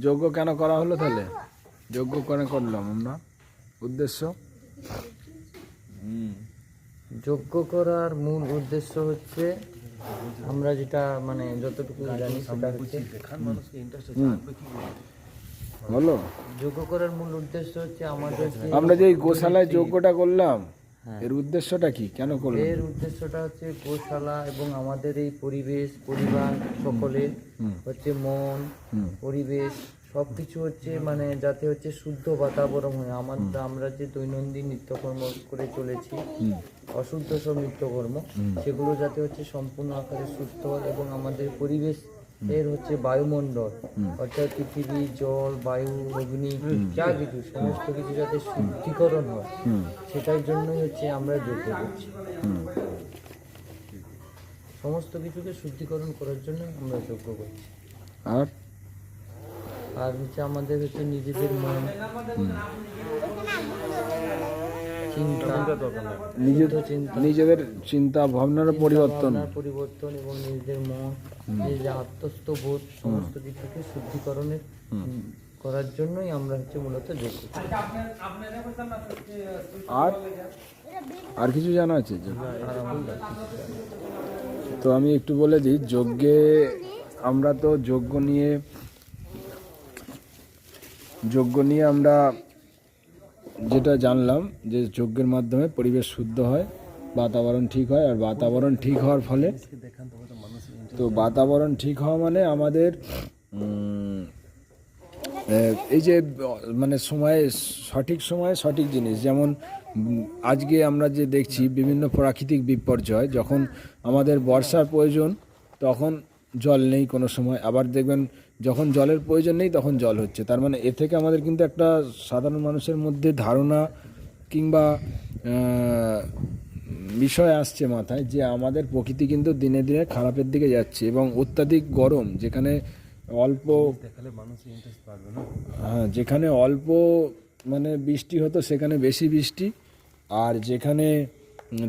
যজ্ঞ কেন করা হলো তাহলে? যজ্ঞ কেন করলাম আমরা? উদ্দেশ্য? যজ্ঞ করার মূল উদ্দেশ্য হচ্ছে, আমরা যেটা মানে যতটুকু জানি সেটা হচ্ছে, বলো। যজ্ঞ করার মূল উদ্দেশ্য হচ্ছে আমাদের আমরা যে গোশালায় যজ্ঞটা করলাম, এর উদ্দেশ্যটা কি, কেন করলাম? এর উদ্দেশ্যটা হচ্ছে গোশালা এবং আমাদের এই পরিবেশ, পরিবার সকলে হচ্ছে মন, পরিবেশ সবকিছু হচ্ছে মানে যাতে হচ্ছে শুদ্ধ বাতাবরণ হয়। আমরা যে দৈনন্দিন নিত্যকর্ম করে চলেছি, অশুদ্ধ সব নিত্যকর্ম, সেগুলো যাতে হচ্ছে সম্পূর্ণ আকারে সুস্থ হয় এবং আমাদের পরিবেশ এর হচ্ছে বায়ুমণ্ডল অর্থাৎ পৃথিবী, জল, বায়ু, অগ্নি যা কিছু সমস্ত কিছু যাতে শুদ্ধিকরণ হয়, সেটার জন্যই হচ্ছে আমরা যজ্ঞ করছি। সমস্ত কিছুকে শুদ্ধিকরণ করার জন্য আমরা যজ্ঞ করছি। আর হচ্ছে আমাদের হচ্ছে নিজেদের মন, নিজেদের চিন্তা ভাবনার পরিবর্তন এবং নিজেদের মন, নিজেদের আত্মস্থ বোধ সমস্ত কিছুকে শুদ্ধিকরণের করার জন্যই আমরা হচ্ছে মূলত যজ্ঞ করি। আর কিছু জানা আছে? তো আমি একটু বলে দিই, যজ্ঞে আমরা তো যজ্ঞ নিয়ে আমরা যেটা জানলাম যে যজ্ঞের মাধ্যমে পরিবেশ শুদ্ধ হয়, বাতাবরণ ঠিক হয়, আর বাতাবরণ ঠিক হওয়ার ফলে, তো বাতাবরণ ঠিক হওয়া মানে আমাদের এই যে মানে সঠিক সময়ে সঠিক জিনিস, যেমন আজকে আমরা যে দেখছি বিভিন্ন প্রাকৃতিক বিপর্যয়, যখন আমাদের বর্ষার প্রয়োজন তখন জল নেই কোনো সময়, আবার দেখবেন যখন জলের প্রয়োজন নেই তখন জল হচ্ছে। তার মানে এ থেকে আমাদের কিন্তু একটা সাধারণ মানুষের মধ্যে ধারণা কিংবা বিষয় আসছে মাথায় যে আমাদের প্রকৃতি কিন্তু দিনে দিনে খারাপের দিকে যাচ্ছে, এবং অত্যাধিক গরম, যেখানে যেখানে অল্প মানে বৃষ্টি হতো সেখানে বেশি বৃষ্টি, আর যেখানে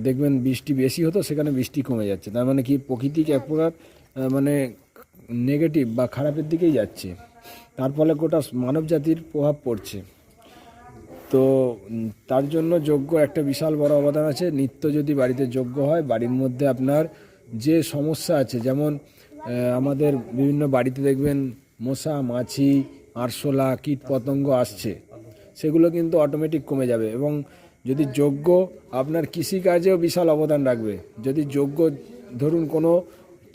দেখবেন বৃষ্টি বেশি হতো সেখানে বৃষ্টি কমে যাচ্ছে। তার মানে কি, প্রকৃতিকে এক প্রকার মানে নেগেটিভ বা খারাপের দিকেই যাচ্ছে, তার ফলে গোটা মানব জাতির প্রভাব পড়ছে। তো তার জন্য যজ্ঞ একটা বিশাল বড় অবদান আছে। নিত্য যদি বাড়িতে যজ্ঞ হয়, বাড়ির মধ্যে আপনার যে সমস্যা আছে, যেমন আমাদের বিভিন্ন বাড়িতে দেখবেন মশা, মাছি, আরশোলা, কীট পতঙ্গ আসছে, সেগুলো কিন্তু অটোমেটিক কমে যাবে। এবং যদি যজ্ঞ আপনার কৃষিকাজেও বিশাল অবদান রাখবে। যদি যজ্ঞ ধরুন কোনো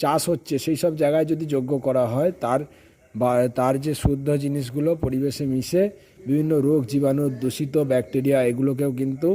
চাষ হচ্ছে, সেই সব জায়গায় যদি যজ্ঞ করা হয়, তার যে শুদ্ধ জিনিসগুলো পরিবেশে মিশে বিভিন্ন রোগ জীবাণু, দূষিত ব্যাকটেরিয়া, এগুলোকেও কিন্তু